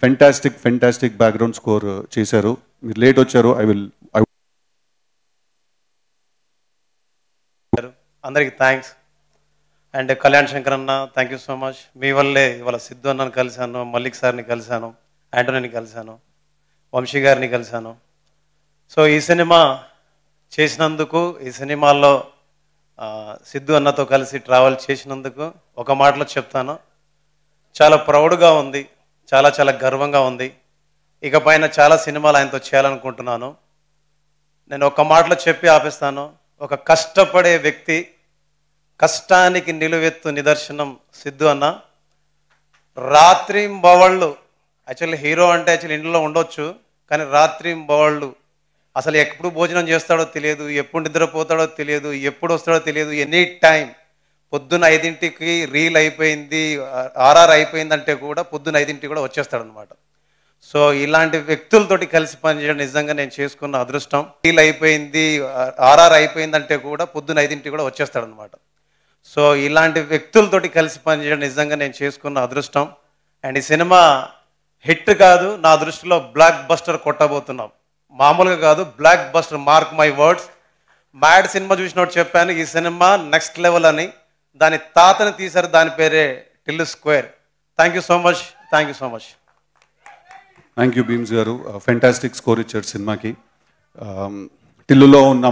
Fantastic background score చేశారు. మీరు late వచ్చారు. అందరికి థ్యాంక్స్. అండ్ కళ్యాణ్ శంకర్ అన్న, థ్యాంక్ యూ సో మచ్. మీ వల్లే ఇవాళ సిద్ధు అన్నను కలిశాను, మల్లిక్ సార్ని కలిశాను, యాంటోనీని కలిశాను, వంశీ గారిని కలిశాను. సో ఈ సినిమా చేసినందుకు, ఈ సినిమాల్లో సిద్ధు అన్నతో కలిసి ట్రావెల్ చేసినందుకు ఒక మాటలో చెప్తాను, చాలా ప్రౌడ్గా ఉంది, చాలా గర్వంగా ఉంది. ఇకపైన చాలా సినిమాలు ఆయనతో చేయాలనుకుంటున్నాను. నేను ఒక మాటలో చెప్పి ఆపేస్తాను. ఒక కష్టపడే వ్యక్తి, కష్టానికి నిలువెత్తు నిదర్శనం సిద్ధు అన్న. రాత్రింబవళ్ళు, యాక్చువల్లీ హీరో అంటే ఇంట్లో ఉండొచ్చు, కానీ రాత్రింబవళ్ళు అసలు ఎప్పుడు భోజనం చేస్తాడో తెలియదు, ఎప్పుడు నిద్రపోతాడో తెలియదు, ఎప్పుడు వస్తాడో తెలియదు. ఎనీ టైం పొద్దున్న 5ంటికి రీల్ అయిపోయింది, ఆర్ఆర్ అయిపోయిందంటే కూడా పొద్దున్న 5ంటికి కూడా వచ్చేస్తాడనమాట. సో ఇలాంటి వ్యక్తులతోటి కలిసి పనిచేయడం నిజంగా నేను చేసుకున్న అదృష్టం. రీల్ అయిపోయింది, ఆర్ఆర్ అయిపోయిందంటే కూడా పొద్దున్న 5ంటికి కూడా వచ్చేస్తాడనమాట. సో ఇలాంటి వ్యక్తులతోటి కలిసి పనిచేయడం నిజంగా నేను చేసుకున్న అదృష్టం. అండ్ ఈ సినిమా హిట్ కాదు, నా దృష్టిలో బ్లాక్ బస్టర్ కొట్టబోతున్నాం. మామూలుగా కాదు, block buster, mark my words. Mad cinema చూసినట్టు చెప్పాను, ఈ సినిమా నెక్స్ట్ లెవెల్ అని. దాని తాతని తీశారు, దాని పేరే Tillu square. Thank you so much. Thank you Bheems గారు. ఫెంటాస్టిక్ స్కోర్ ఇచ్చారు సినిమాకి. టిల్లులో ఉన్న